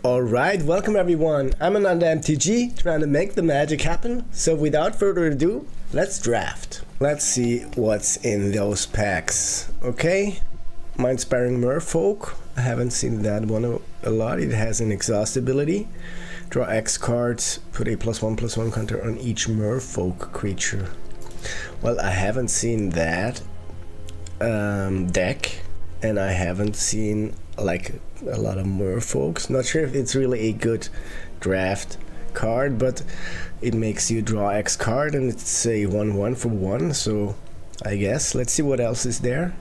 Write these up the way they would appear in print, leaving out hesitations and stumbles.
Alright, welcome everyone. I'm another MTG trying to make the magic happen. So without further ado, let's draft. Let's see what's in those packs. Okay, Mind-Sparing Merfolk. I haven't seen that one a lot. It has an exhaust ability. Draw X cards, put a +1/+1 counter on each Merfolk creature. Well, I haven't seen that deck, and I haven't seen like a lot of Merfolks. Not sure if it's really a good draft card, but it makes you draw X card, and it's a 1/1 for 1, so I guess. Let's see what else is there.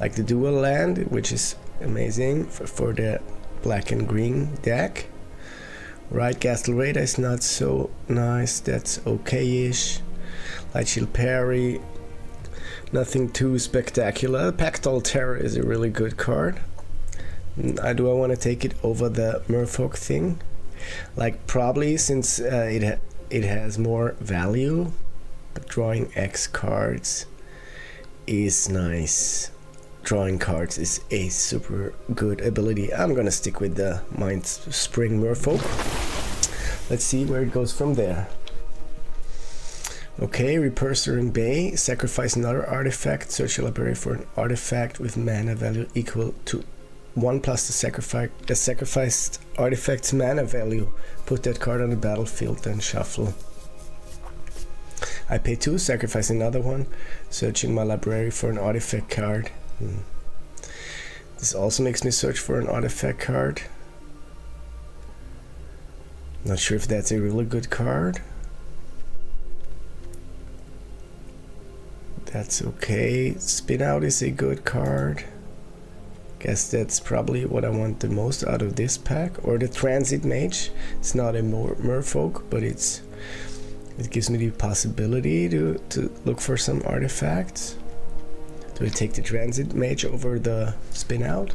Like the dual land, which is amazing for the black and green deck. Right, Gastel Raider is not so nice, that's okay-ish. Light Shield Parry, nothing too spectacular. Pactal Terror is a really good card. Do I want to take it over the Merfolk thing? Like, probably, since it has more value, but drawing X cards is nice. Drawing cards is a super good ability. I'm gonna stick with the Mind-Spring Merfolk. Let's see where it goes from there. Okay, Repursuing Bay. Sacrifice another artifact. Search your library for an artifact with mana value equal to 1 plus the sacrificed artifact's mana value. Put that card on the battlefield, then shuffle. I pay 2, sacrifice another one. Searching my library for an artifact card. This also makes me search for an artifact card. Not sure if that's a really good card. That's okay. Spin Out is a good card. Guess that's probably what I want the most out of this pack. Or the Transit Mage. It's not a Merfolk, but it gives me the possibility to look for some artifacts. Do I take the Transit Mage over the Spin Out?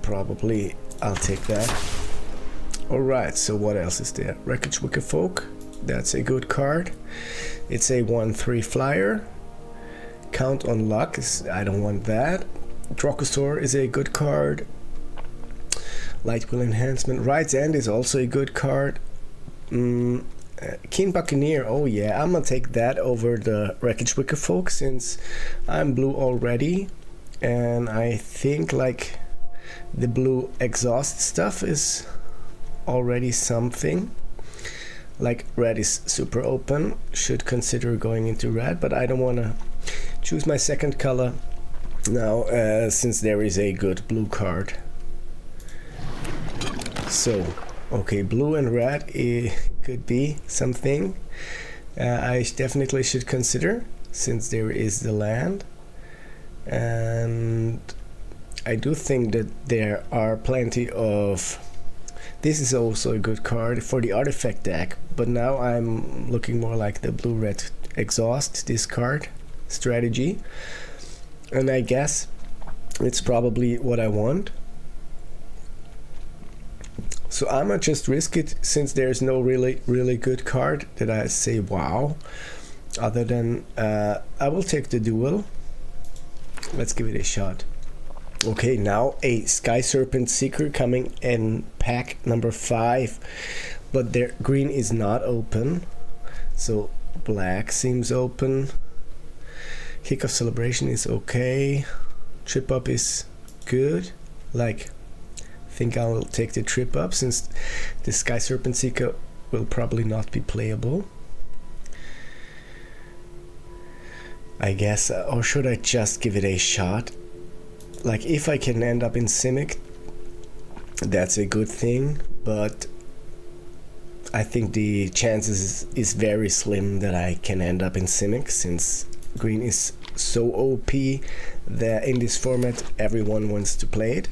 Probably I'll take that. Alright, so what else is there? Wreckage Wicker Folk. That's a good card. It's a 1/3 flyer. Count on Luck. I don't want that. Drogosaur is a good card. Light Will Enhancement. Right's End is also a good card. Keen Buccaneer. Oh yeah, I'm gonna take that over the Wreckage Wicker Folk since I'm blue already. And I think like the blue exhaust stuff is already something. Like red is super open, should consider going into red, but I don't want to choose my second color now since there is a good blue card. So okay, blue and red, it could be something I definitely should consider since there is the land. And I do think that there are plenty of... This is also a good card for the artifact deck, but now I'm looking more like the blue-red exhaust discard strategy, and I guess it's probably what I want. So I'm gonna just risk it since there's no really good card that I say wow. Other than I will take the duel. Let's give it a shot. Okay, now a Sky Serpent Seeker coming in pack number 5, but their green is not open, so black seems open. Kick of Celebration is okay. Trip Up is good. Like, I think I'll take the Trip Up since the Sky Serpent Seeker will probably not be playable. I guess, or should I just give it a shot? Like, if I can end up in Simic, that's a good thing, but I think the chances is very slim that I can end up in Simic since green is so OP that in this format everyone wants to play it.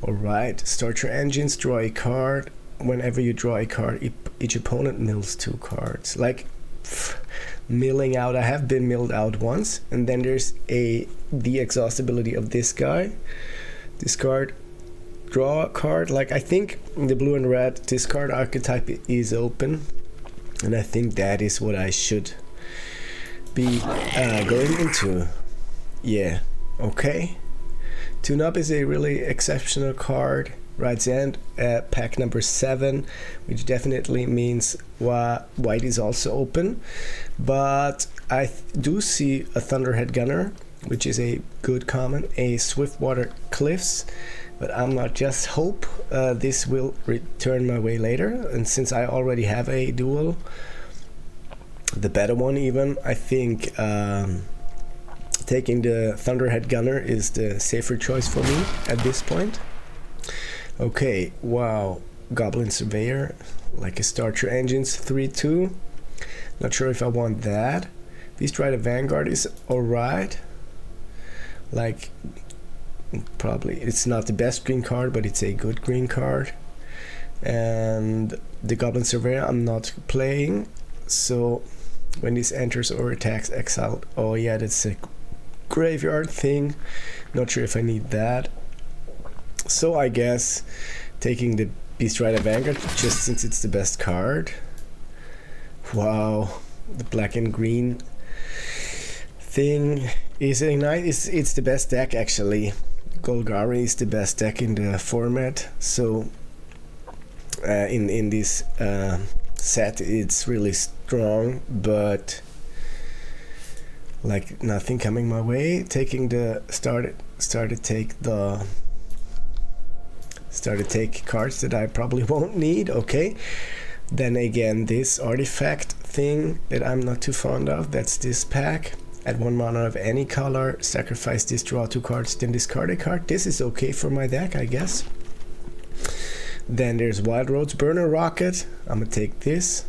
Alright, start your engines, draw a card. Whenever you draw a card, each opponent mills 2 cards. Like, milling out, I have been milled out once, and then there's the exhaustibility of this guy. Discard, draw a card. Like, I think the blue and red discard archetype is open, and I think that is what I should be going into. Yeah, Okay. Tune Up is a really exceptional card. Right end, pack number 7, which definitely means white is also open. But I do see a Thunderhead Gunner, which is a good common, a Swiftwater Cliffs, but I'm not just hope this will return my way later. And since I already have a duel, the better one even, I think taking the Thunderhead Gunner is the safer choice for me at this point. Okay, wow, Goblin Surveyor, like a Starter Engines 3-2. Not sure if I want that. Beast Rider Vanguard is alright. Like, probably it's not the best green card, but it's a good green card. And the Goblin Surveyor I'm not playing, so when this enters or attacks, exiled. Oh yeah, that's a graveyard thing. Not sure if I need that. So I guess taking the Beast Rider Vanguard, just since it's the best card. Wow, the black and green thing is a nice. It's the best deck actually. Golgari is the best deck in the format. So in this set, it's really strong, but like nothing coming my way. Taking the started take cards that I probably won't need. Okay, then again this artifact thing that I'm not too fond of, that's this pack. Add 1 mana of any color, sacrifice this, draw 2 cards, then discard a card. This is okay for my deck, I guess. Then there's Wild Roads Burner Rocket, I'm gonna take this.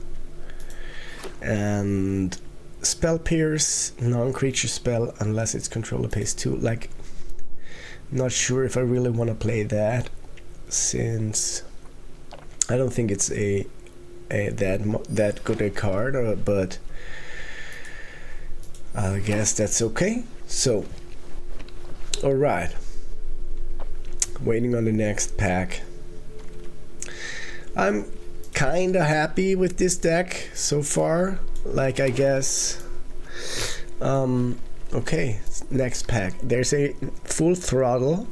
And Spell Pierce, non-creature spell unless its controller pays 2. Like, not sure if I really want to play that, since I don't think it's that good a card, but I guess that's okay. So, alright, waiting on the next pack. I'm kinda happy with this deck so far. Like, I guess okay, next pack. There's a Full Throttle.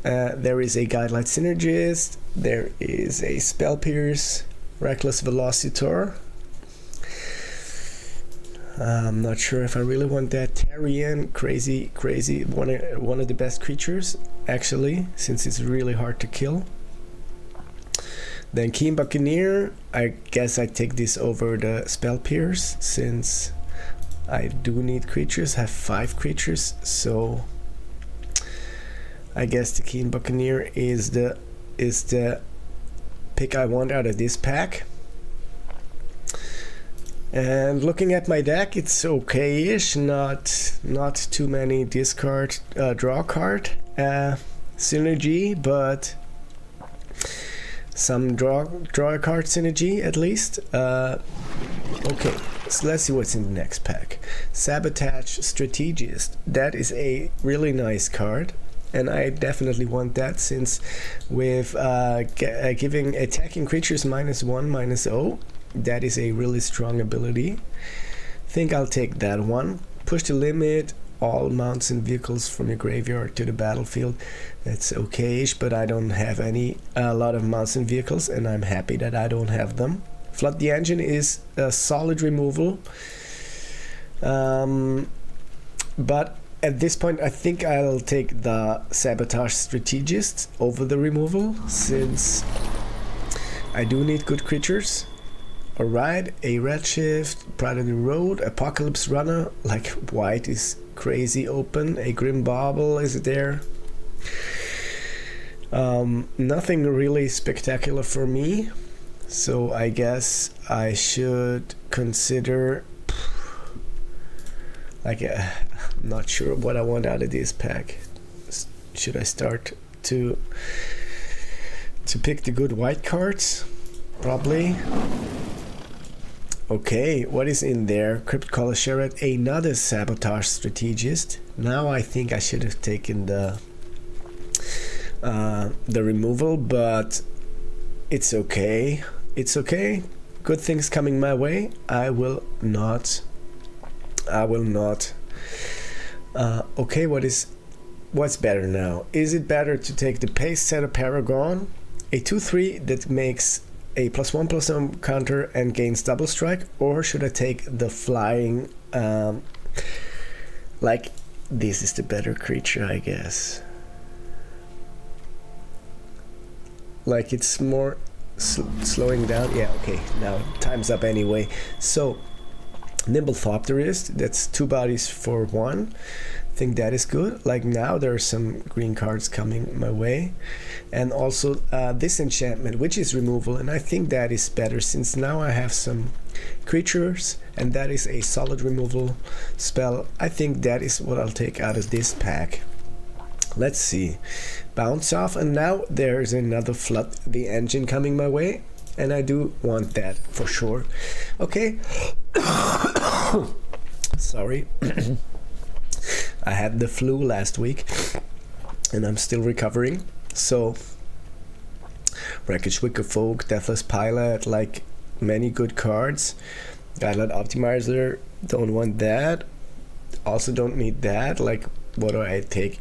There is a Guidelight Synergist. There is a Spell Pierce, Reckless Velocitor. I'm not sure if I really want that. Tarian, crazy, one of the best creatures actually, since it's really hard to kill. Then Keen Buccaneer, I guess I take this over the Spell Pierce, since I do need creatures, have 5 creatures, so I guess the Keen Buccaneer is the pick I want out of this pack. And looking at my deck, it's okay-ish, not too many discard, draw card synergy, but some draw a card synergy at least. Okay, so let's see what's in the next pack. Sabotage Strategist. That is a really nice card, and I definitely want that, since with giving attacking creatures -1/-0, that is a really strong ability. Think I'll take that one. Push the limit, all mounts and vehicles from your graveyard to the battlefield. That's okay-ish, but I don't have a lot of mounts and vehicles, and I'm happy that I don't have them. Flood the Engine is a solid removal, but at this point I think I'll take the Sabotage Strategist over the removal, since I do need good creatures. Alright, a Redshift, Pride of the Road, Apocalypse Runner, like white is crazy open, a Grim Bauble is there. Nothing really spectacular for me, so I guess I should consider, like, I'm not sure what I want out of this pack. Should I start to pick the good white cards? Probably. Okay, what is in there? Crypt Caller Sheret, another Sabotage Strategist. Now I think I should have taken the removal, but it's okay. It's okay. Good things coming my way. I will not Okay, what's better now? Is it better to take the Pace Setter Paragon, a 2/3 that makes a +1/+1 counter and gains double strike, or should I take the flying, like, this is the better creature, I guess. Like, it's more slowing down. Yeah, okay, now time's up anyway. So Nimble Thopterist, that's 2 bodies for 1. I think that is good. Like, now there are some green cards coming my way, and also Disenchantment, which is removal, and I think that is better since now I have some creatures and that is a solid removal spell. I think that is what I'll take out of this pack. Let's see. Bounce off, and now there's another Flood the Engine coming my way, and I do want that for sure. Okay. Sorry. I had the flu last week and I'm still recovering. So Wreckage Wicker Folk, Deathless Pilot, like many good cards. Guideline Optimizer, don't want that. Also don't need that. Like, what do I take?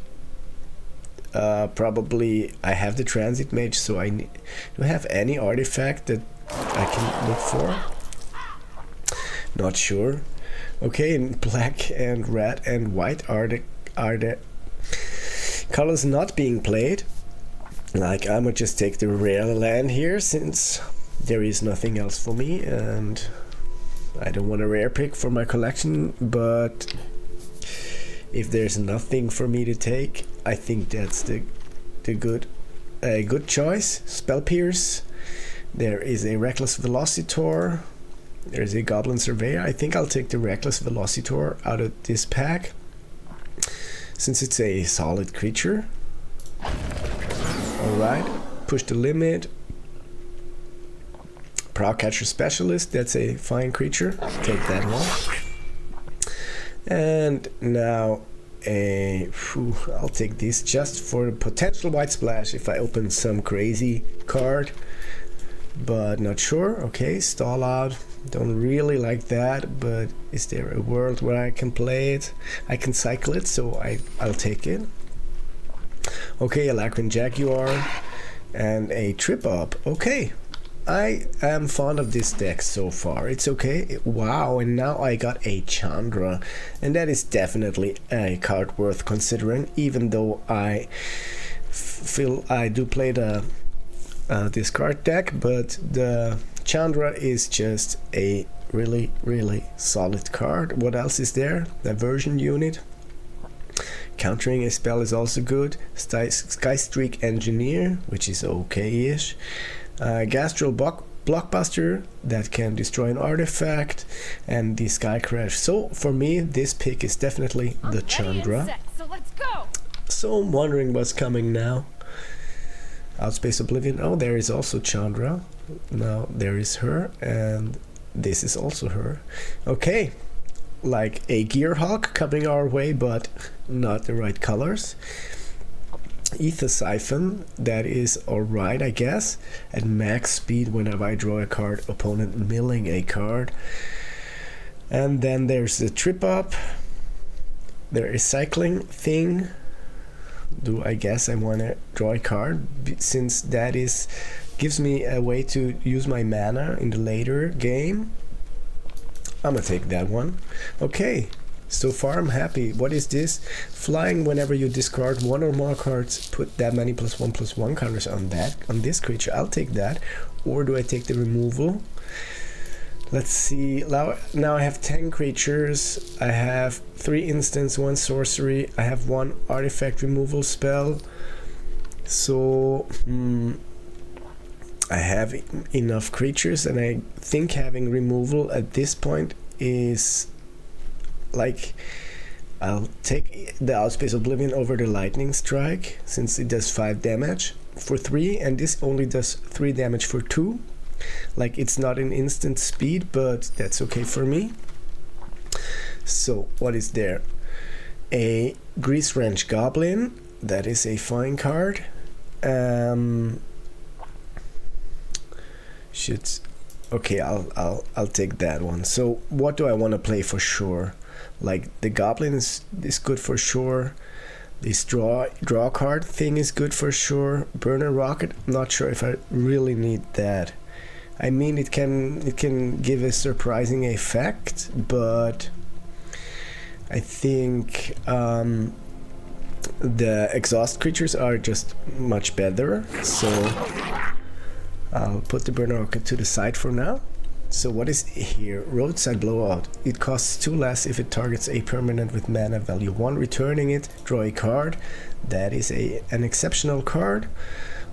Probably I have the Transit Mage, so I do I have any artifact that I can look for? Not sure. Okay, in black and red and white are the colors not being played. Like, I might just take the rare land here since there is nothing else for me, and I don't want a rare pick for my collection, but if there's nothing for me to take, I think that's the good choice. Spell Pierce. There is a Reckless Velocitor. There's a Goblin Surveyor. I think I'll take the Reckless Velocitor out of this pack, since it's a solid creature. Alright, Push the Limit. Prowcatcher Specialist, that's a fine creature. Take that one. And now I'll take this just for a potential white splash if I open some crazy card, but not sure. Okay, Stall Out. Don't really like that, but is there a world where I can play it? I can cycle it, so I'll take it. Okay, a Lacrin Jaguar and a Trip Up. Okay, I am fond of this deck so far. It's okay. Wow, and now I got a Chandra, and that is definitely a card worth considering, even though I feel I do play the this card deck, but the Chandra is just a really, really solid card. What else is there? Diversion Unit. Countering a spell is also good. Skystreak Engineer, which is okay-ish. Gastral Blockbuster, that can destroy an artifact, and the Sky Crash. So for me, this pick is definitely the Chandra. So let's go. So I'm wondering what's coming now. Outspace Oblivion. Oh, there is also Chandra. Now there is her, and this is also her. Okay, like a Gearhawk coming our way, but not the right colors. Ether Siphon, that is alright, I guess. At max speed whenever I draw a card, opponent milling a card. And then there's the Trip Up. There is Cycling Thing. Do I guess I want to draw a card, since that gives me a way to use my mana in the later game. I'm gonna take that one. Okay, so far I'm happy. What is this? Flying whenever you discard one or more cards, put that many +1/+1 counters on this creature. I'll take that. Or do I take the removal? Let's see. Now I have 10 creatures. I have 3 instants, 1 sorcery. I have 1 artifact removal spell. So I have enough creatures, and I think having removal at this point is like, I'll take the Outspace Oblivion over the Lightning Strike, since it does 5 damage for 3, and this only does 3 damage for 2. Like, it's not an instant speed, but that's okay for me. So what is there? A Grease Wrench Goblin, that is a fine card. Okay, I'll take that one. So what do I want to play for sure? Like the Goblin is good for sure. This draw card thing is good for sure. Burner Rocket, not sure if I really need that. I mean, it can give a surprising effect, but I think the exhaust creatures are just much better. So I'll put the Burner Rocket to the side for now. So what is here? Roadside Blowout. It costs 2 less if it targets a permanent with mana value 1. Returning it, draw a card. That is an exceptional card.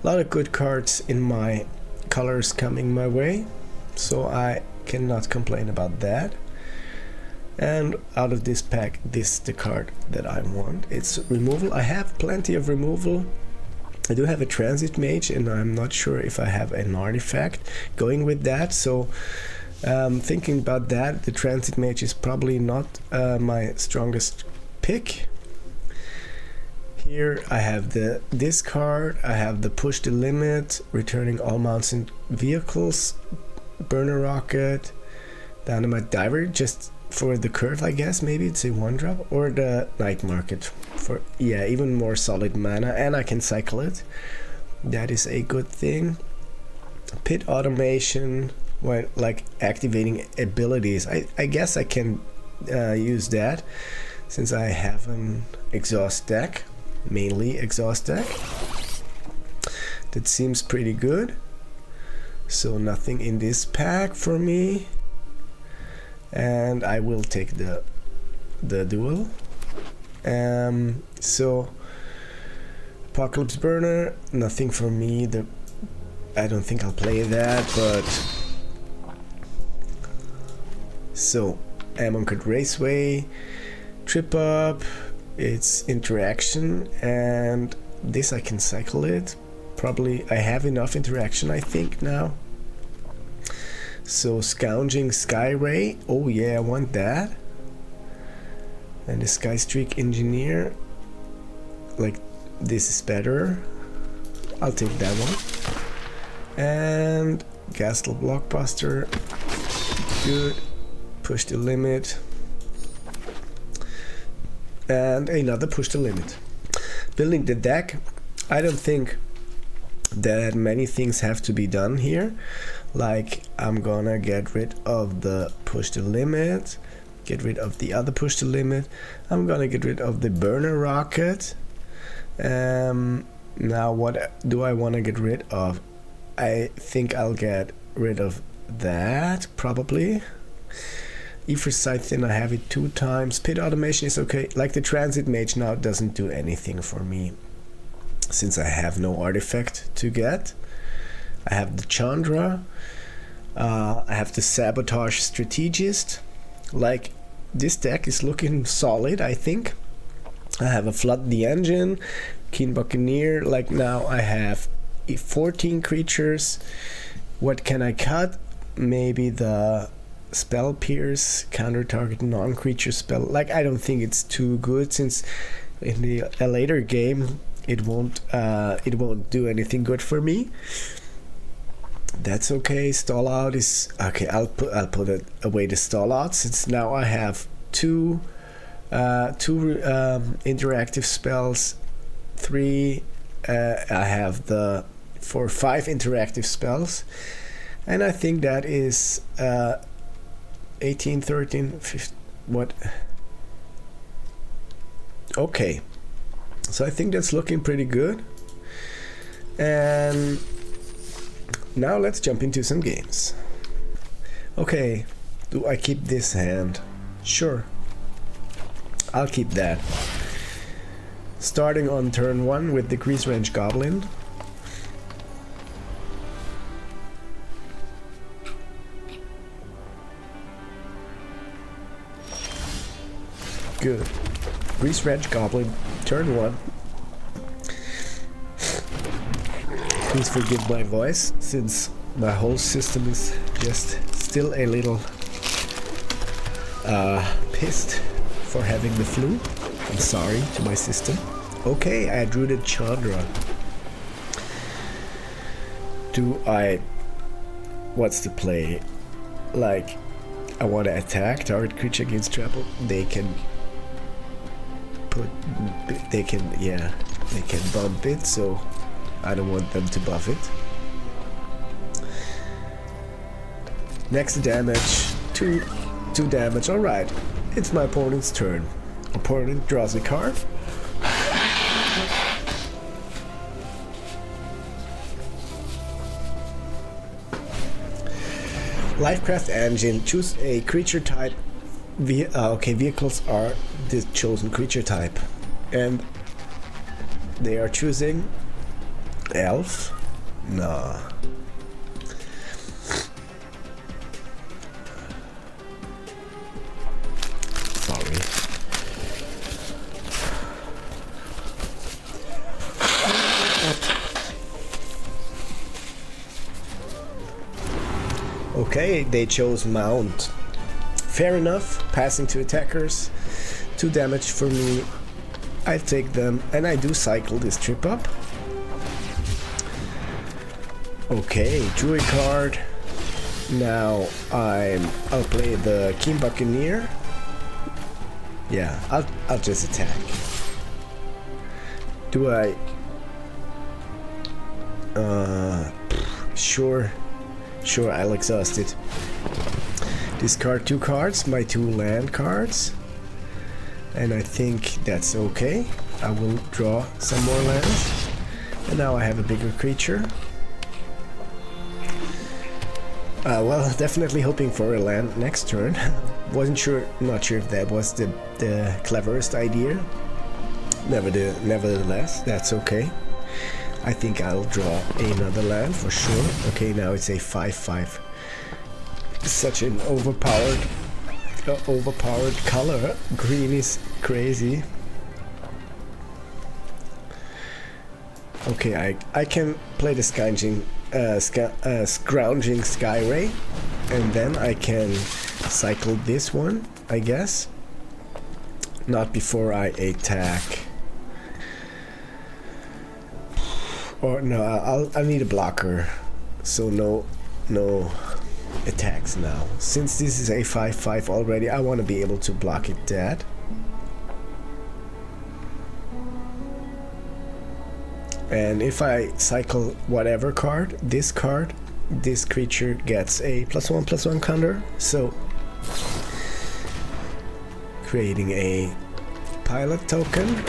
A lot of good cards in my colors coming my way, so I cannot complain about that. And out of this pack, this is the card that I want. It's removal. I have plenty of removal. I do have a Transit Mage, and I'm not sure if I have an artifact going with that, so thinking about that, the Transit Mage is probably not my strongest pick. Here I have this card, I have the Push the Limit, returning all mounts and vehicles, Burner Rocket, Dynamite Diver, just for the curve, I guess. Maybe it's a 1-drop, or the Night Market for, yeah, even more solid mana, and I can cycle it. That is a good thing. Pit Automation, when like activating abilities, I guess I can use that since I have an exhaust deck, mainly exhaust deck. That seems pretty good. So nothing in this pack for me, and I will take the duel. So Apocalypse Burner, nothing for me. I don't think I'll play that, but so Amonkhet Raceway, Trip Up, it's interaction, and this I can cycle it. Probably I have enough interaction, I think, now. So Scourging Skyray, oh yeah, I want that. And the Skystreak Engineer, like this is better. I'll take that one. And Gastel Blockbuster, good. Push the Limit. And another Push the Limit. Building the deck, I don't think that many things have to be done here. Like, I'm gonna get rid of the Push the Limit, get rid of the other Push the Limit. I'm gonna get rid of the Burner Rocket. Now what do I want to get rid of? I think I'll get rid of that, probably. Aether Scythe, I have it 2 times. Pit Automation is okay. Like the Transit Mage now doesn't do anything for me, since I have no artifact to get. I have the Chandra. I have the Sabotage Strategist. Like, this deck is looking solid, I think. I have a Flood the Engine, Keen Buccaneer. Like, now I have 14 creatures. What can I cut? Maybe the Spell Pierce, counter target non-creature spell. Like, I don't think it's too good, since in a later game it won't do anything good for me. That's okay. Stall out is okay. I'll put it away, the stall out, since now I have two interactive spells, 3. I have the 5 interactive spells, and I think that is 18, 13, 15, what? Okay, so I think that's looking pretty good. And now let's jump into some games. Okay, do I keep this hand? Sure, I'll keep that. Starting on turn 1 with the Grease Range Goblin. Good. Grease Range Goblin, turn 1. Please forgive my voice, since my whole system is just still a little pissed for having the flu. I'm sorry to my system. Okay, I drew the Chandra. What's the play? Like, I want to attack target creature against trample, they can bump it, so I don't want them to buff it. Next damage, 2 damage. Alright, it's my opponent's turn. Opponent draws a card. Lifecraft engine, choose a creature type. Okay, vehicles are the chosen creature type, and they are choosing elf. Nah. Sorry. Okay, they chose mount. Fair enough. Passing to attackers. 2 damage for me. I take them and I do cycle this trip up. Okay, drew a card. Now I'll play the Keen Buccaneer. Yeah, I'll just attack. Do I? Sure, I'll exhaust it. Discard 2 cards, my 2 land cards, and I think that's okay. I will draw some more lands, and now I have a bigger creature. Well, definitely hoping for a land next turn. Not sure if that was the cleverest idea. Nevertheless, that's okay. I think I'll draw another land for sure. Okay, now it's a 5/5. Such an overpowered color. Green is crazy. Okay, I can play the Scrounging Skyray, and then I can cycle this one, I guess. Not before I attack. Or no, I'll need a blocker, so no attacks now. Since this is a 5/5 already, I want to be able to block it dead. And if I cycle whatever card, this creature gets a +1/+1 counter, so creating a pilot token.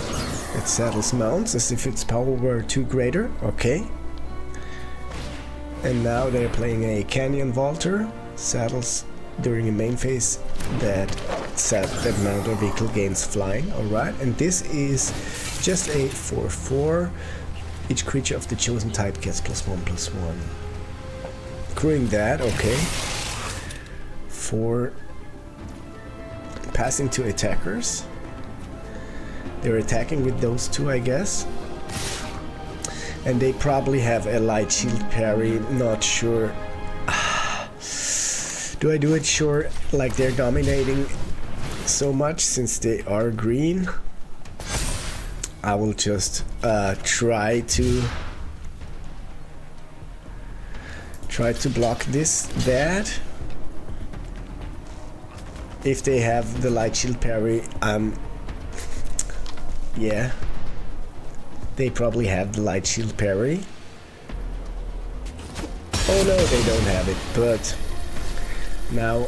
It settles mounts as if its power were 2 greater. Okay. And now they're playing a Canyon Vaulter. Saddles during a main phase that mount or vehicle gains flying. Alright. And this is just a 4/4. Each creature of the chosen type gets +1/+1. Crewing that, okay. 4. Passing to attackers. They're attacking with those 2, I guess. And they probably have a light shield parry, not sure. Do I do it sure, like they're dominating so much since they are green? I will just try to block that. If they have the light shield parry, yeah, they probably have the light shield parry. Oh no, they don't have it, but now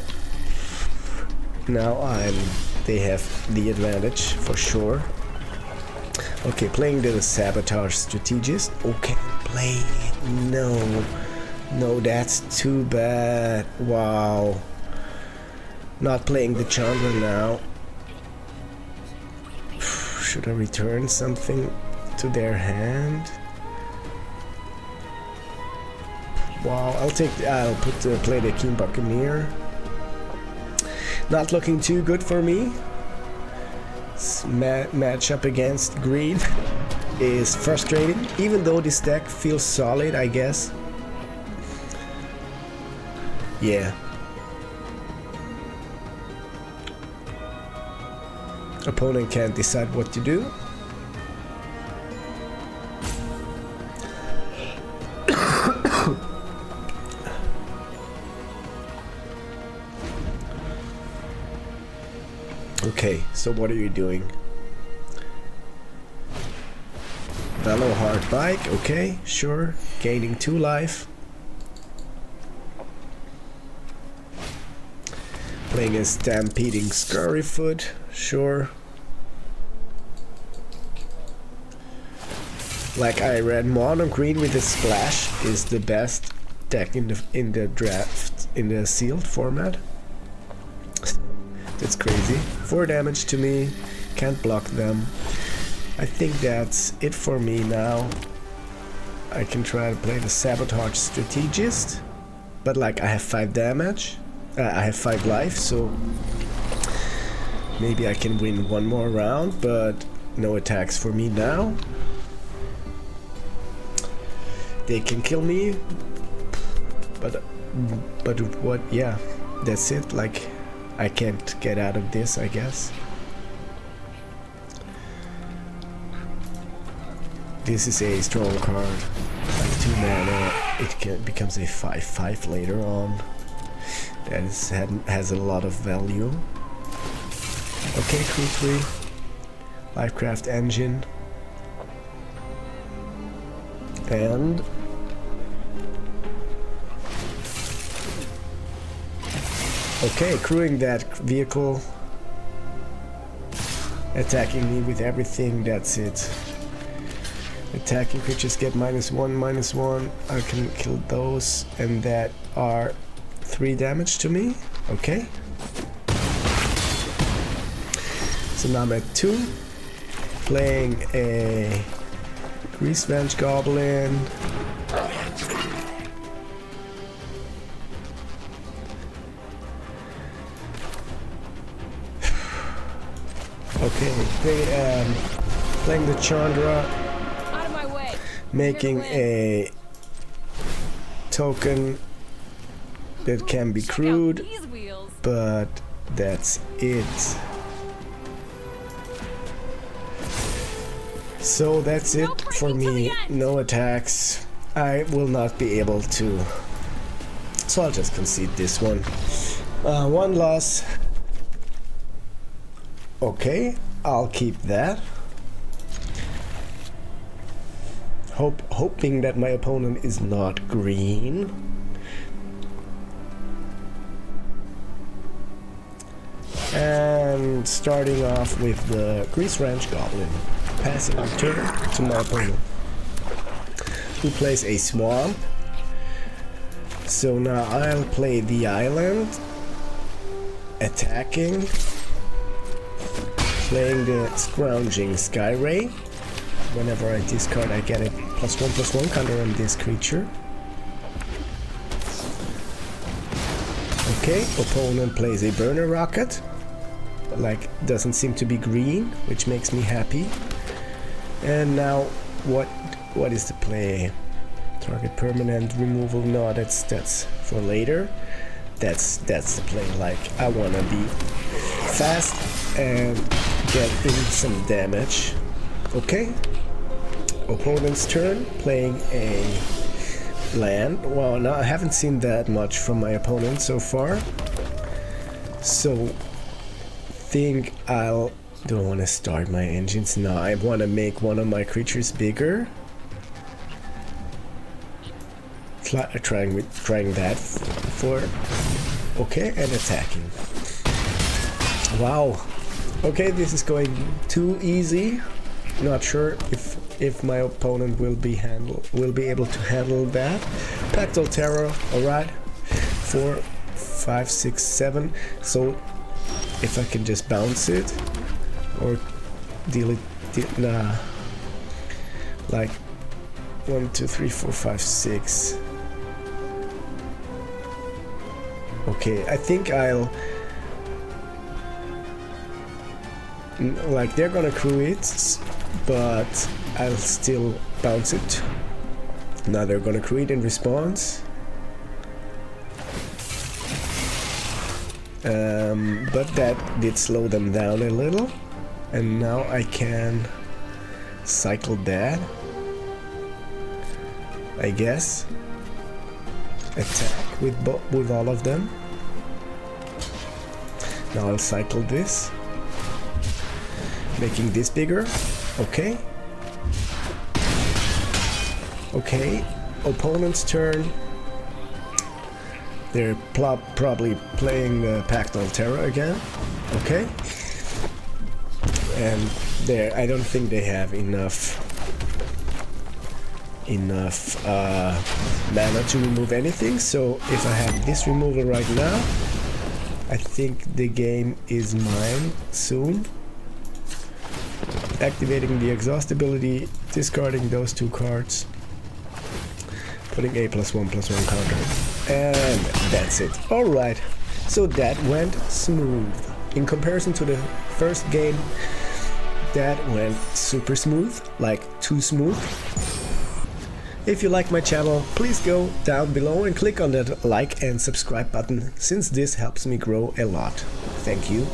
they have the advantage for sure. Okay, playing the Sabotage Strategist. Okay, play. No, that's too bad. Wow. Not playing the Chandra now. Should I return something to their hand? Wow, I'll play the Keen Buccaneer. Not looking too good for me. Matchup against green is frustrating, even though this deck feels solid, I guess. Yeah. Opponent can't decide what to do. Okay, so what are you doing? Velo hard bike, okay, sure. Gaining 2 life. Playing a stampeding Scurryfoot, sure. Like I read, mono green with a splash is the best deck in the draft, in the sealed format. That's crazy. 4 damage to me, can't block them. I think that's it for me now. I can try to play the Sabotage Strategist, but like I have 5 damage. I have 5 life, so maybe I can win one more round, but no attacks for me now. They can kill me, but what? Yeah, that's it. Like I can't get out of this, I guess. This is a strong card, like 2 mana. It becomes a 5/5 later on. That has a lot of value. Okay, crew 3, Lifecraft Engine, and okay, crewing that vehicle, attacking me with everything. That's it. Attacking creatures get -1/-1. I can kill those, and that are 3 damage to me. Okay. So now I'm at 2. Playing a Greasevenge Goblin. Okay, playing the Chandra. Out of my way. Making a token that can be crewed, but that's it. So that's it for me. No attacks. I will not be able to. So I'll just concede this one. 1 loss. Okay, I'll keep that. Hoping that my opponent is not green. And starting off with the Greasevenge Goblin. Passing a turn to my opponent, who plays a swamp. So now I'll play the island, attacking, playing the Scrounging Skyray. Whenever I discard, I get a +1/+1 counter on this creature. Okay, opponent plays a Burner Rocket. Like, doesn't seem to be green, which makes me happy. And now, what is the play? Target permanent removal? No, that's for later. That's the play. Like, I wanna be fast and get in some damage. Okay. Opponent's turn, playing a land. Well, no, I haven't seen that much from my opponent so far. So, think I'll. Do I want to start my engines? No, I want to make one of my creatures bigger. Trying that for. Okay, and attacking. Wow. Okay, this is going too easy. Not sure if my opponent will be able to handle that. Pactal Terror. All right. 4, 5, 6, 7. So if I can just bounce it. Or deal it, nah. Like 1, 2, 3, 4, 5, 6. Okay, I think I'll. Like they're gonna crew it, but I'll still bounce it. Now they're gonna crew it in response. But that did slow them down a little. And now I can cycle that, I guess. Attack with all of them. Now I'll cycle this. making this bigger. Okay. Okay, opponent's turn. They're probably playing Pact Altera again. Okay. And there, I don't think they have enough mana to remove anything. So if I have this removal right now, I think the game is mine soon. Activating the exhaust ability, discarding those 2 cards, putting a +1/+1 counter, and that's it. Alright, so that went smooth. In comparison to the first game, that went super smooth, like too smooth. If you like my channel, please go down below and click on that like and subscribe button, since this helps me grow a lot. Thank you.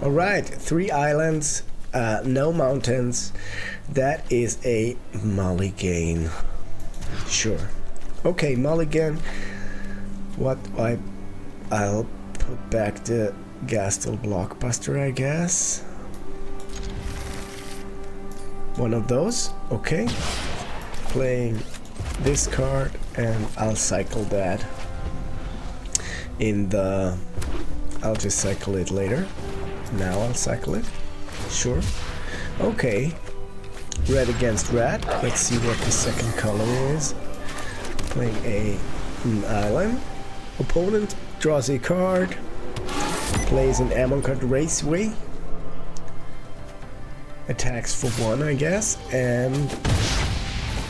Alright, 3 islands, no mountains. That is a mulligan. Sure. Okay, mulligan. I'll put back the Gastel Blockbuster, I guess. One of those. Okay. Playing this card, and I'll cycle that in the... I'll just cycle it later. Now I'll cycle it. Sure. Okay. Red against red. Let's see what the second color is. Playing an island. Opponent draws a card. Plays an Amonkhet Raceway. Attacks for 1, I guess, and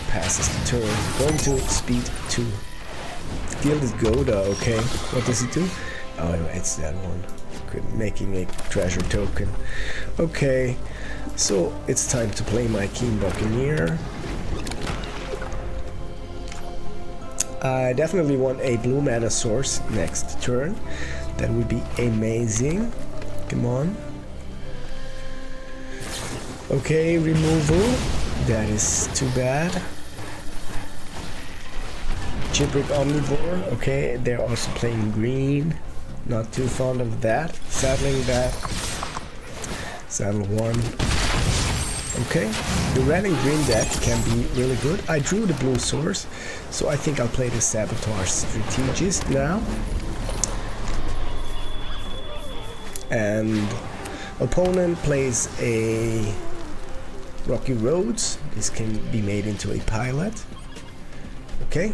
passes the turn. Going to speed 2. Field is Goda, okay. What does it do? Oh, it's that one. Making a treasure token. Okay, so it's time to play my Keen Buccaneer. I definitely want a blue mana source next turn. That would be amazing. Come on. Okay, removal. That is too bad. Chipbrick Omnivore. Okay, they're also playing green. Not too fond of that. Saddling that. Saddle 1. Okay. The red and green deck can be really good. I drew the blue source, so I think I'll play the Sabotage Strategist now. And opponent plays a Rocky Roads. This can be made into a pilot. Okay.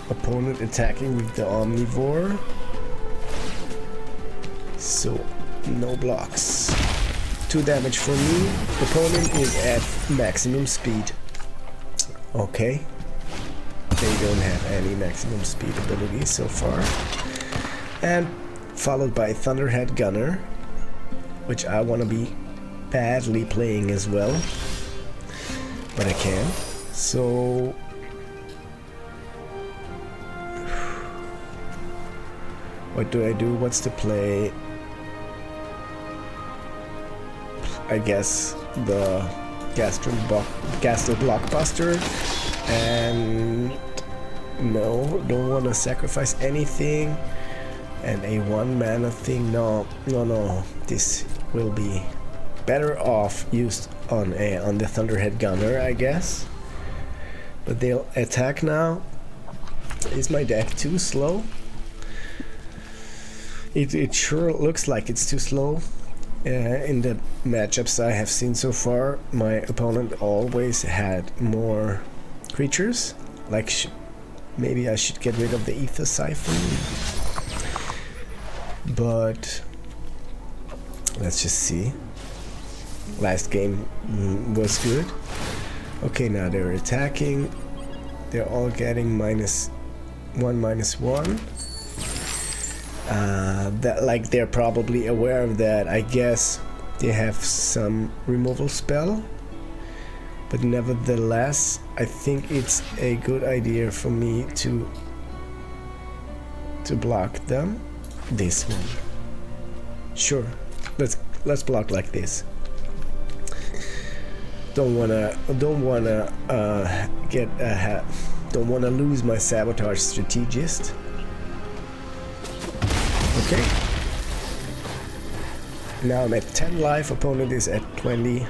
Opponent attacking with the Omnivore. So, no blocks. 2 damage for me. Opponent is at maximum speed. Okay. They don't have any maximum speed abilities so far. And followed by Thunderhead Gunner, which I want to be badly playing as well. But I can. So... what do I do? What's the play? I guess the Gastel Blockbuster, and no, don't want to sacrifice anything, and a 1 mana thing. No, this will be better off used on the Thunderhead Gunner, I guess. But they'll attack now. Is my deck too slow? It sure looks like it's too slow. In the matchups I have seen so far, my opponent always had more creatures. Like, maybe I should get rid of the Ether Siphon. But let's just see. Last game was good. Okay, now they're attacking. They're all getting -1/-1. That, like, they're probably aware of that. I guess they have some removal spell, but nevertheless I think it's a good idea for me to block them. This one, sure, let's block like this. Don't wanna lose my Sabotage Strategist. Okay. Now I'm at 10 life, opponent is at 20.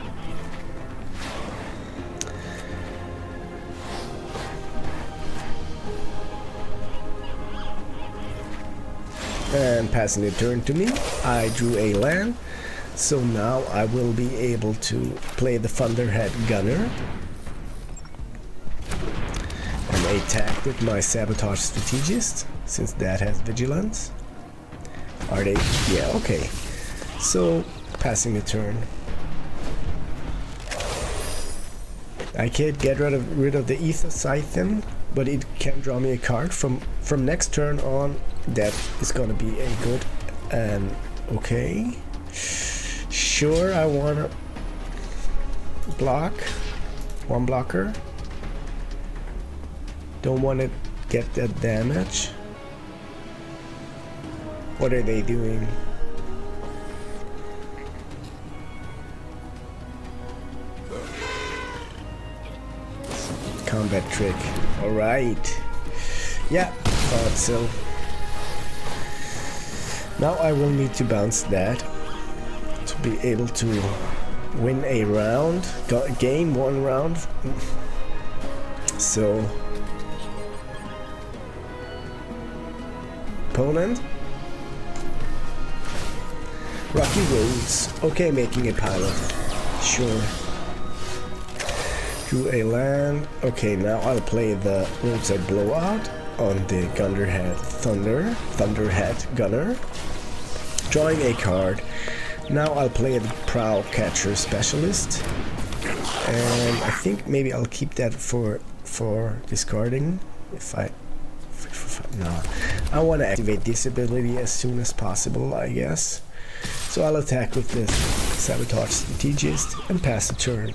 And passing the turn to me, I drew a land. So now I will be able to play the Thunderhead Gunner. And attack with my Sabotage Strategist, since that has Vigilance. Are they? Yeah, okay. So, passing the turn. I can't get rid of the Aether Siphon, but it can draw me a card from next turn on. That is gonna be a good and okay. Sure, I wanna block one blocker. Don't want to get that damage. What are they doing? Combat trick. Alright. Yeah, thought so. Now I will need to bounce that to be able to win a round, gain one round. So, opponent, Rocky Roads. Okay, making a pilot. Sure. Drew a land. Okay, now I'll play the Roadside Blowout on the Thunderhead Gunner. Drawing a card. Now I'll play the Prowl Catcher Specialist. And I think maybe I'll keep that for discarding. No. I want to activate this ability as soon as possible, I guess. So I'll attack with the Sabotage Strategist and pass the turn.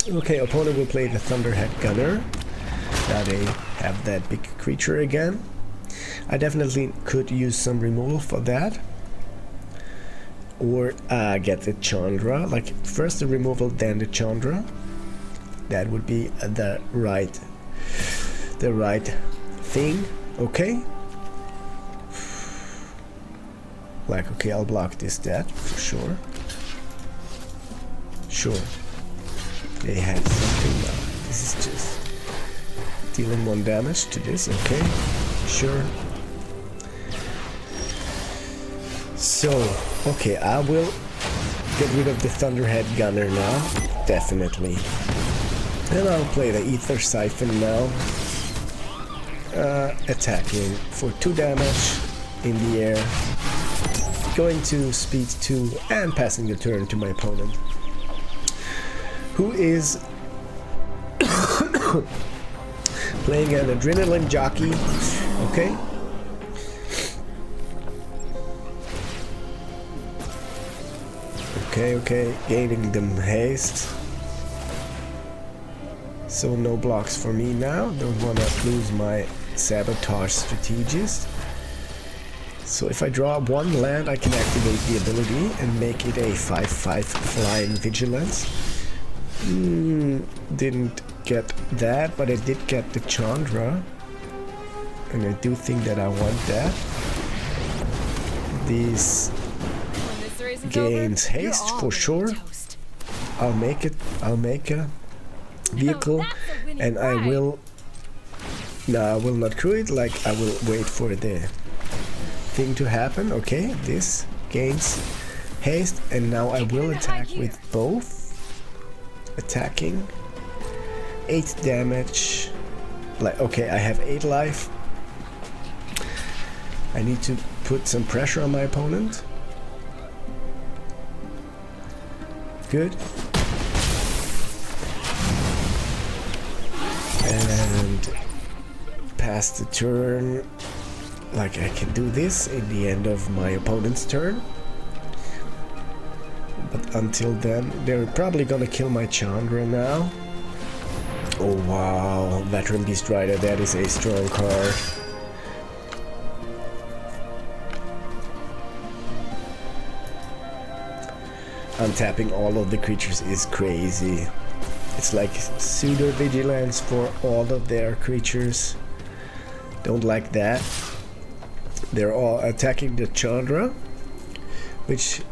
Okay, opponent will play the Thunderhead Gunner. Now they have that big creature again. I definitely could use some removal for that. Or get the Chandra. Like, first the removal, then the Chandra. That would be the right thing. Okay. Like, okay, I'll block that for sure. Sure. They have something now. This is just dealing 1 damage to this. Okay. Sure. So, okay, I will get rid of the Thunderhead Gunner now. Definitely. And I'll play the Aether Siphon now. Attacking for 2 damage in the air. Going to speed 2 and passing the turn to my opponent, who is playing an Adrenaline Jockey. Okay. Okay, gaining them haste. So no blocks for me now. Don't want to lose my Sabotage Strategist. So if I draw 1 land, I can activate the ability and make it a 5/5 Flying Vigilance. Didn't get that, but I did get the Chandra. And I do think that I want that. This gains haste for sure. I'll make a vehicle, and I will. No, I will not crew it. Like, I will wait for the thing to happen. Okay, this gains haste, and now I will attack with both. Attacking 8 damage. Like, okay, I have 8 life. I need to put some pressure on my opponent. Good. And pass the turn. Like, I can do this in the end of my opponent's turn. But until then, they're probably gonna kill my Chandra now. Oh wow, Veteran Beast Rider, that is a strong card. Untapping all of the creatures is crazy. It's like pseudo vigilance for all of their creatures. Don't like that. They're all attacking the Chandra, which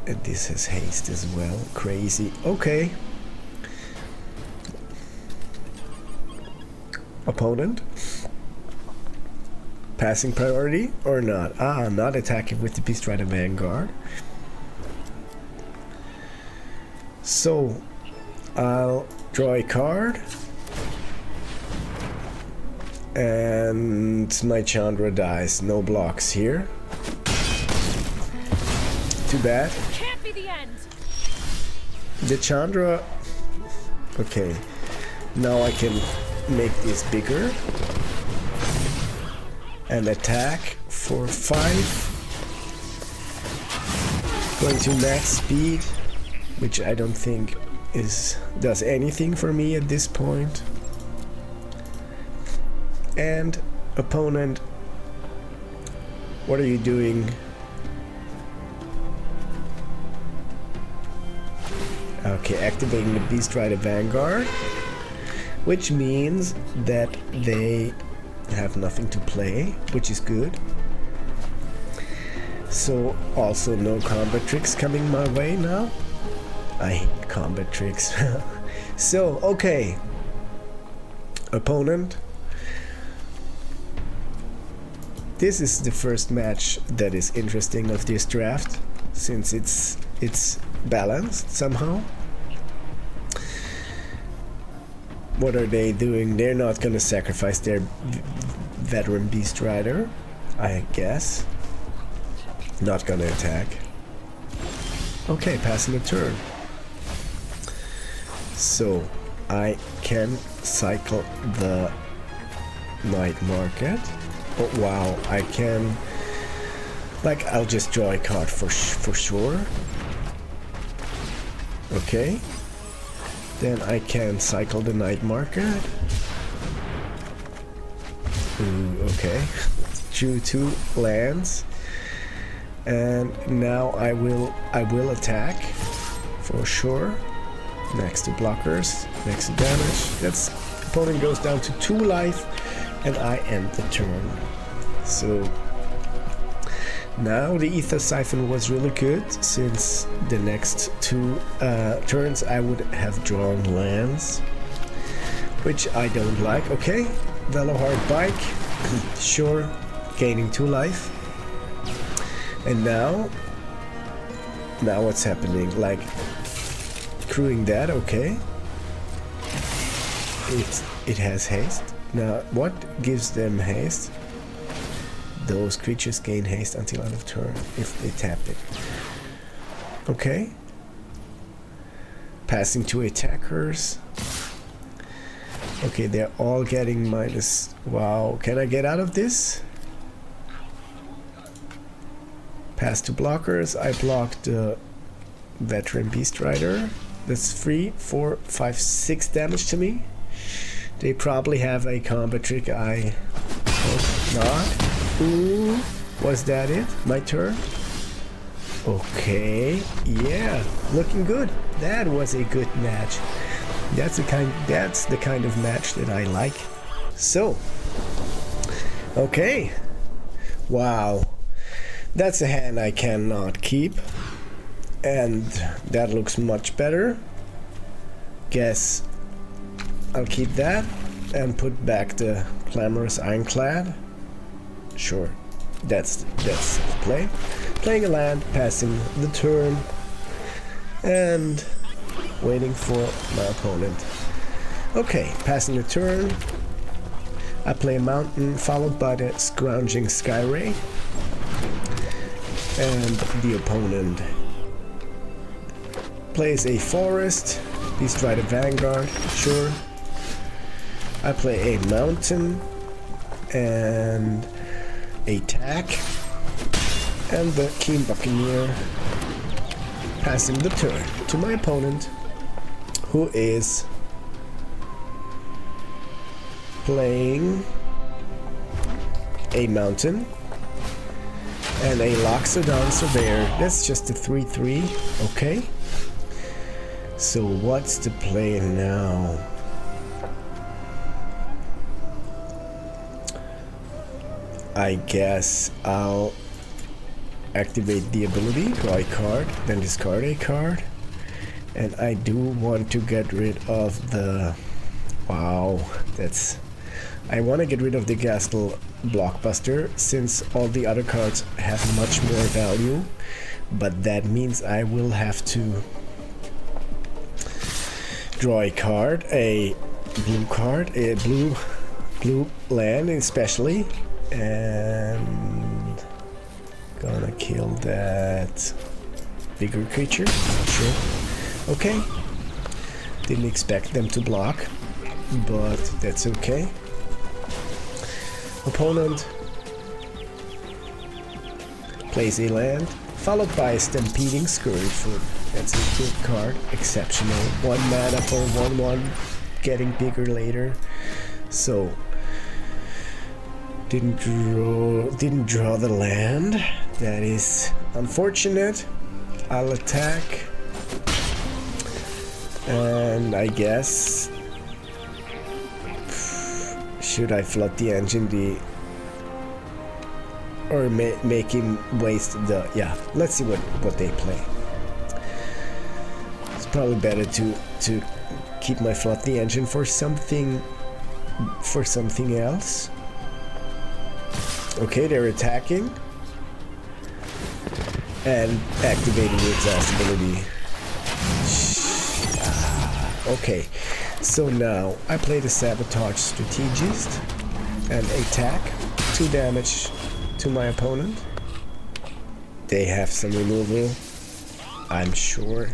And this has haste as well. Crazy. Okay. Opponent. Passing priority or not? Ah, not attacking with the Beast Rider Vanguard. So, I'll draw a card. And my Chandra dies. No blocks here. Too bad. Can't be the end. The Chandra. Okay. Now I can make this bigger. And attack for 5. Going to max speed, which I don't think does anything for me at this point. And opponent, what are you doing? Okay, activating the Beast Rider Vanguard, which means that they have nothing to play, which is good. So also no combat tricks coming my way now. I hate combat tricks. So, okay. Opponent. This is the first match that is interesting of this draft, since it's balanced somehow. What are they doing? They're not gonna sacrifice their veteran Beast Rider, I guess. Not gonna attack. Okay, passing a turn. So I can cycle the night market. Oh wow, I can, like, I'll just draw a card for sure. Okay. Then I can cycle the night market. Ooh, okay. Drew 2 lands. And now I will attack for sure. Next to blockers, next to damage. That's opponent goes down to 2 life. And I end the turn. So now the Ether Siphon was really good, since the next 2 turns I would have drawn lands, which I don't like. Okay, Velohard Bike, sure, gaining 2 life. And now what's happening? Like, crewing that, okay. It has haste. Now, what gives them haste? Those creatures gain haste until end of turn if they tap it. Okay. Passing to attackers. Okay, they're all getting minus. Wow, can I get out of this? Pass to blockers. I blocked the veteran Beast Rider. That's 3, 4, 5, 6 damage to me. They probably have a combat trick. I hope not. Ooh, was that it? My turn? Okay, yeah, looking good. That was a good match. That's the kind of match that I like. So, okay. Wow. That's a hand I cannot keep. And that looks much better. Guess I'll keep that and put back the Clamorous Ironclad. Sure, that's the play. Playing a land, passing the turn, and waiting for my opponent. Okay, passing the turn. I play a mountain, followed by the Scrounging Skyray. And the opponent plays a forest, Beast Rider Vanguard, sure. I play a mountain and a tack, and the Keen Buccaneer, passing the turn to my opponent, who is playing a mountain and a Loxodon Surveyor. That's just a 3/3, okay. So what's the play now? I guess I'll activate the ability, draw a card, then discard a card. And I do want to get rid of the... Wow, that's... I want to get rid of the Gastel Blockbuster since all the other cards have much more value. But that means I will have to draw a card, a blue card, a blue land especially. And gonna kill that bigger creature, sure. Okay, didn't expect them to block, but that's okay. Opponent plays a land, followed by a Stampeding Scurryfoot. That's a good card, exceptional. 1 mana for 1/1, getting bigger later. So didn't draw the land. That is unfortunate. I'll attack. And I guess, should I flood the engine or make him waste the, yeah, let's see what they play. It's probably better to keep my flood the engine for something else. Okay, they're attacking and activating the exhaust ability. Okay, so now I play the Sabotage Strategist and attack, 2 damage to my opponent. They have some removal, I'm sure.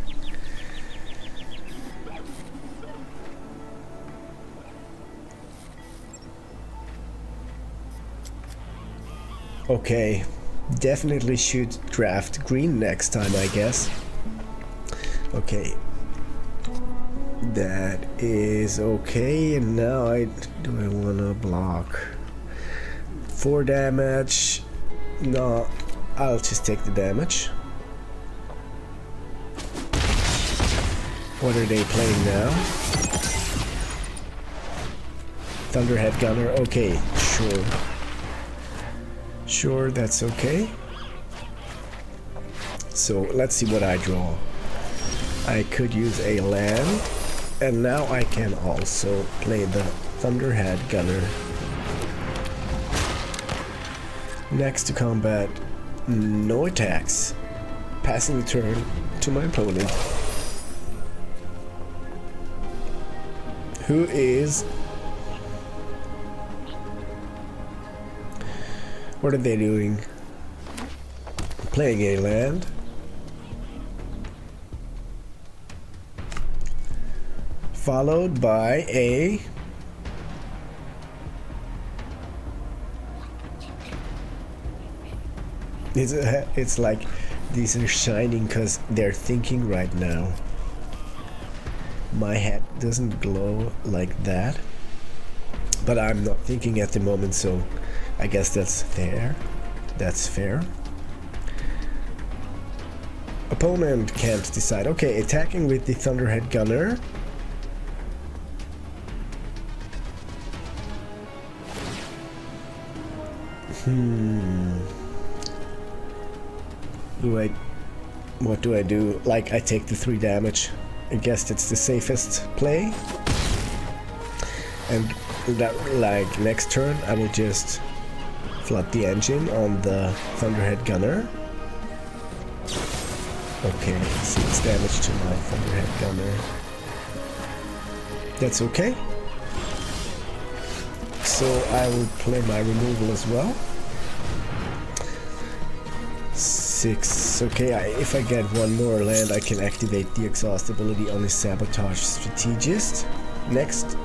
Okay, definitely should draft green next time, I guess. Okay. That is okay, and now do I want to block? 4 damage. No, I'll just take the damage. What are they playing now? Thunderhead Gunner. Okay, sure. Sure, that's okay. So let's see what I draw. I could use a land. And now I can also play the Thunderhead Gunner. Next to combat, no attacks. Passing the turn to my opponent, who is... What are they doing? Playing a land. Followed by a it's like these are shining because they're thinking right now. My head doesn't glow like that, but I'm not thinking at the moment, so I guess that's fair. That's fair. Opponent can't decide. Okay, attacking with the Thunderhead Gunner. What do I do? Like, I take the 3 damage. I guess that's the safest play. And that, like, next turn I will just flood the engine on the Thunderhead Gunner. Okay, 6 damage to my Thunderhead Gunner. That's okay. So I will play my removal as well. 6. Okay, if I get 1 more land, I can activate the exhaust ability on the Sabotage Strategist. Next.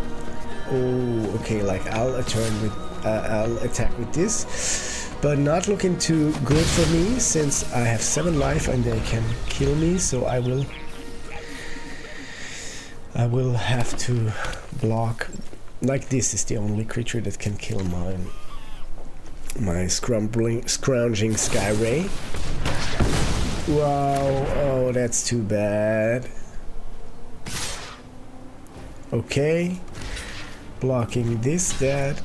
Oh, okay, like I'll attack with this, but not looking too good for me since I have 7 life and they can kill me. So I will have to block. Like, this is the only creature that can kill my scrounging Sky Ray. Wow, oh, that's too bad. Okay, blocking this, that.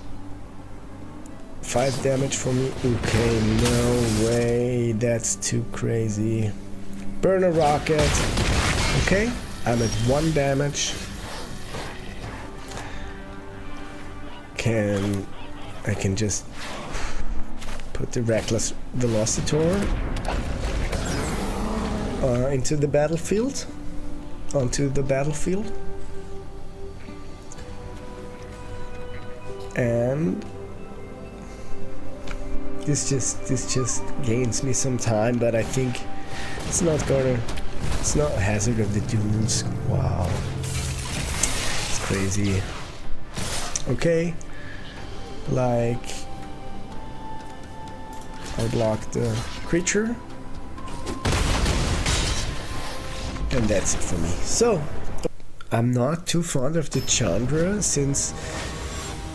5 damage for me. Okay, no way. That's too crazy. Burn a rocket. Okay, I'm at 1 damage. I can just put the Reckless Velocitor into the battlefield. Onto the battlefield. And this just gains me some time, but I think it's not Hazard of the Dunes. Wow, it's crazy. Okay, like I block the creature, and that's it for me. So I'm not too fond of the Chandra, since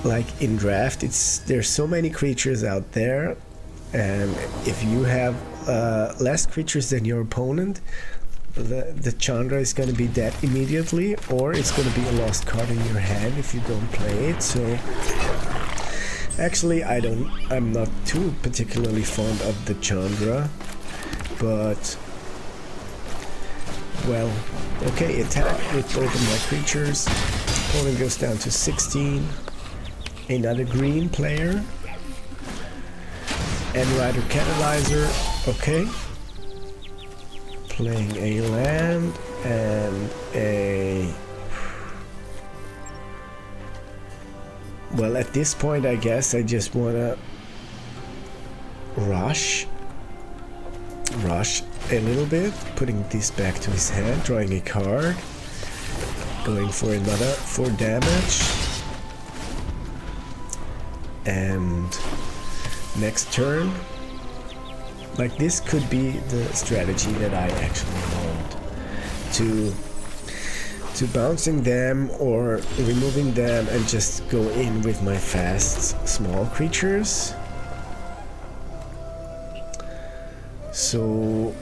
like in draft there's so many creatures out there, and if you have less creatures than your opponent, the Chandra is going to be dead immediately, or it's going to be a lost card in your hand if you don't play it. So actually I'm not too particularly fond of the Chandra, but well, okay, attack with both of my creatures. Opponent goes down to 16. Another green player. And Rider Catalyzer. Okay. Playing a land and a... Well, at this point I guess I just wanna rush a little bit, putting this back to his hand, drawing a card, going for another 4 damage, and next turn, like this could be the strategy that I actually want, to bouncing them or removing them and just go in with my fast small creatures. So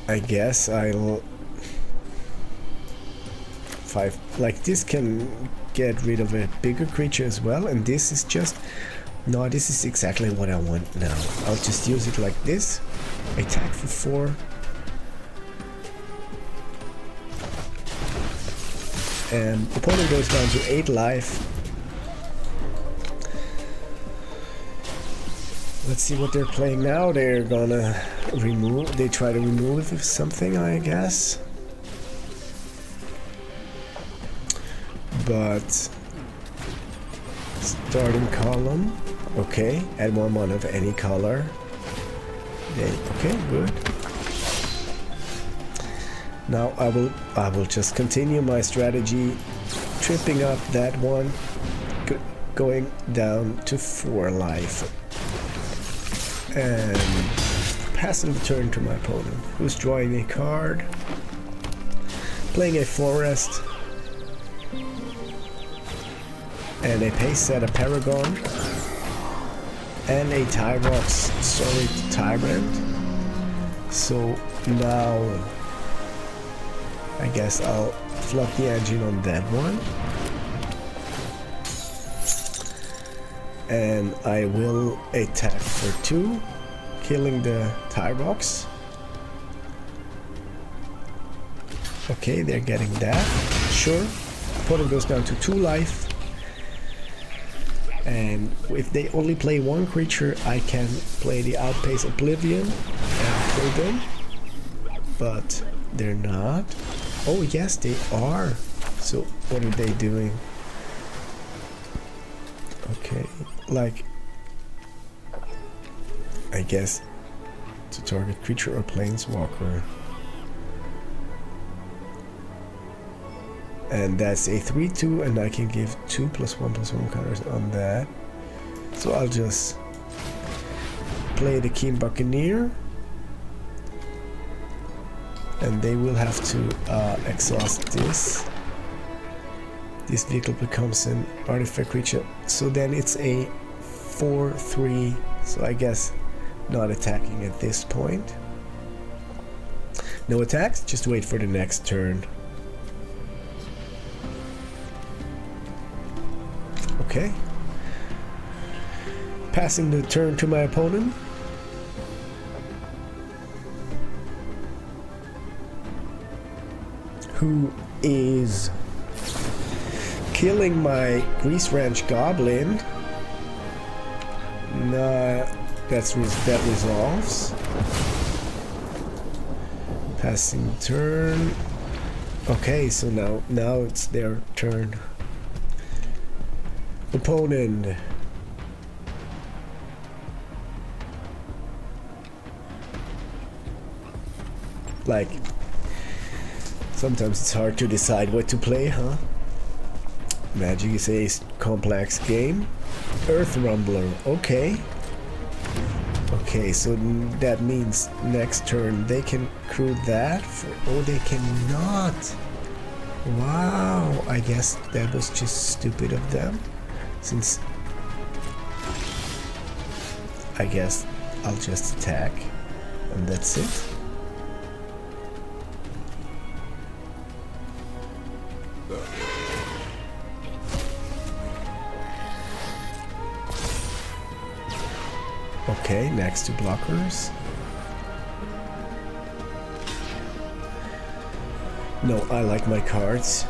I guess I'll like this can get rid of a bigger creature as well, and this is just this is exactly what I want now. I'll just use it like this. Attack for 4. And opponent goes down to 8 life. Let's see what they're playing now. They're gonna remove, they try to remove something, I guess. But starting column, okay, add 1 mana of any color. Okay, good. Now I will just continue my strategy, tripping up that one, going down to 4 life. And passing the turn to my opponent, who's drawing a card, playing a forest, and a paste set, a Paragon, and a Tyrox Solid Tyrant. So now I guess I'll flood the engine on that one. And I will attack for 2, killing the Tyrox. Okay, they're getting that. Sure. Opponent goes down to 2 life. And if they only play 1 creature, I can play the Outpace Oblivion and kill them. But they're not. Oh yes, they are. So what are they doing? Okay, like I guess to target creature or planeswalker. And that's a 3/2, and I can give 2 +1/+1 counters on that. So I'll just play the Keen Buccaneer, and they will have to exhaust this. This vehicle becomes an artifact creature, so then it's a 4/3. So I guess not attacking at this point. No attacks, just wait for the next turn. Okay. Passing the turn to my opponent. Who is killing my Grease Ranch Goblin. Nah, that resolves. Passing turn. Okay, so now it's their turn. Opponent. Like, sometimes it's hard to decide what to play, huh? Magic is a complex game. Earth Rumbler, okay. Okay, so that means next turn they can crew that. Oh, they cannot. Wow, I guess that was just stupid of them. Since I guess I'll just attack, and that's it. Okay, next to blockers. No, I like my cards.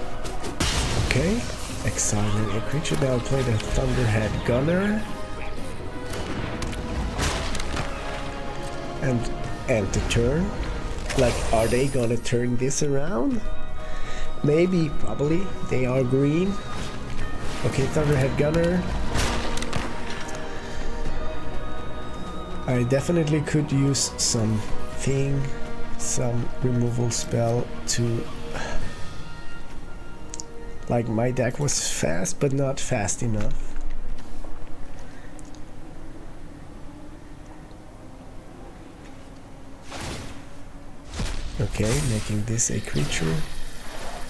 Okay, exiling a creature. Now I'll play the Thunderhead Gunner. And end the turn. Like, are they gonna turn this around? Maybe, probably. They are green. Okay, Thunderhead Gunner. I definitely could use some removal spell to... Like, my deck was fast, but not fast enough. Okay, making this a creature.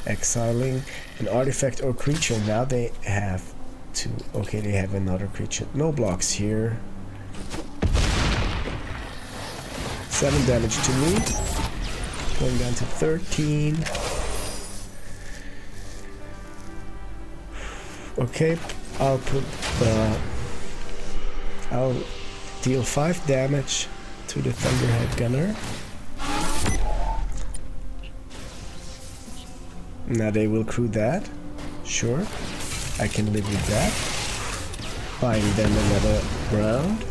Exiling an artifact or creature. Now they have to... Okay, they have another creature. No blocks here. 7 damage to me. Going down to 13. Okay, I'll deal 5 damage to the Thunderhead Gunner. Now they will crew that. Sure, I can live with that. Buying them another round.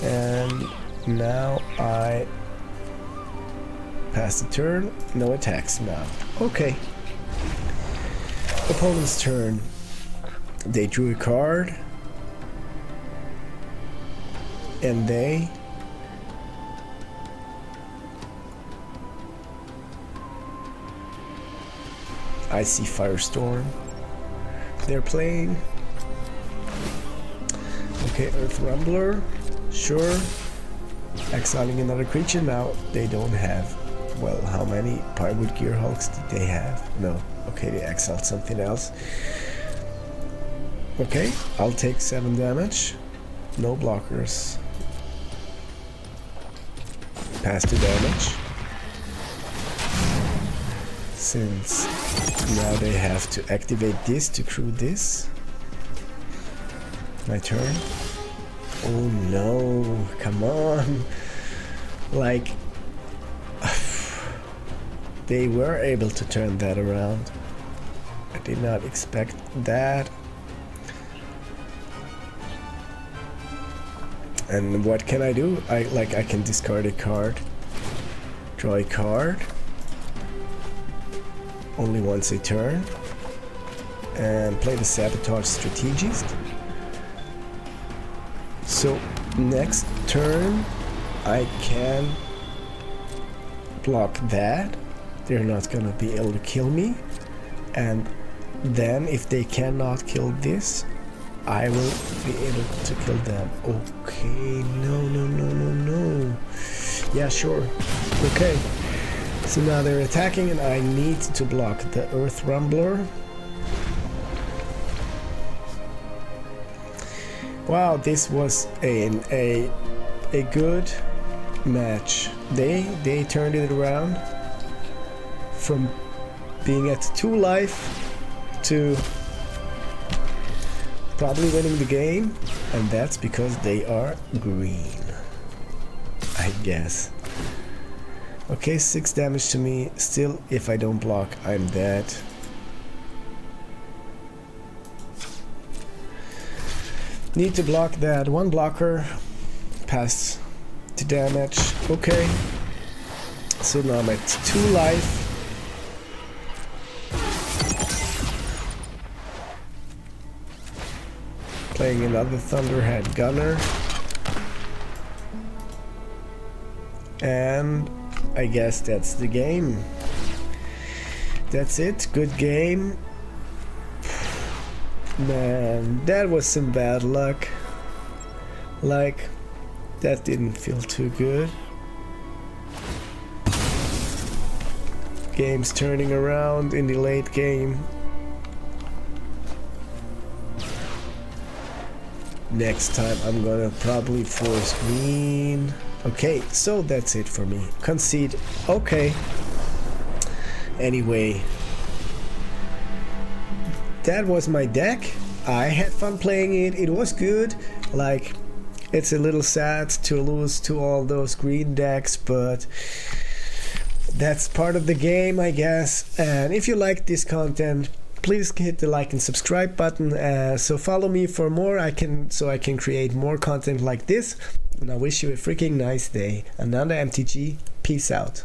And now I pass the turn. No attacks now. Okay. Opponent's turn. They drew a card. And they... I see Firestorm. They're playing. Okay, Earth Rumbler. Sure. Exiling another creature. Now they don't have... Well, how many Pywood Gearhulks did they have? No. Okay, they exiled something else. Okay, I'll take 7 damage. No blockers. Pass 2 damage. Since now they have to activate this to crew this. My turn. Oh no, come on. Like, they were able to turn that around. I did not expect that. And what can I do? I can discard a card, draw a card, only once a turn, and play the Sabotage Strategist. So next turn I can block that. They're not gonna be able to kill me, and then if they cannot kill this, I will be able to kill them. Okay, no. Yeah, sure. Okay. So now they're attacking and I need to block the Earth Rumbler. Wow, this was a good match. They turned it around from being at 2 life to probably winning the game, and that's because they are green, I guess. Okay, 6 damage to me. Still, if I don't block, I'm dead. Need to block that. One blocker. Pass to damage. Okay. So now I'm at 2 life. Playing another Thunderhead Gunner. And I guess that's the game. That's it. Good game. Man, that was some bad luck. Like, that didn't feel too good. Game's turning around in the late game. Next time I'm gonna probably force green. Okay, so that's it for me. Concede. Okay. Anyway, that was my deck. I had fun playing it. It was good. Like, it's a little sad to lose to all those green decks, but that's part of the game, I guess. And if you like this content, please hit the like and subscribe button. So follow me for more. So I can create more content like this. And I wish you a freaking nice day. Another MTG. Peace out.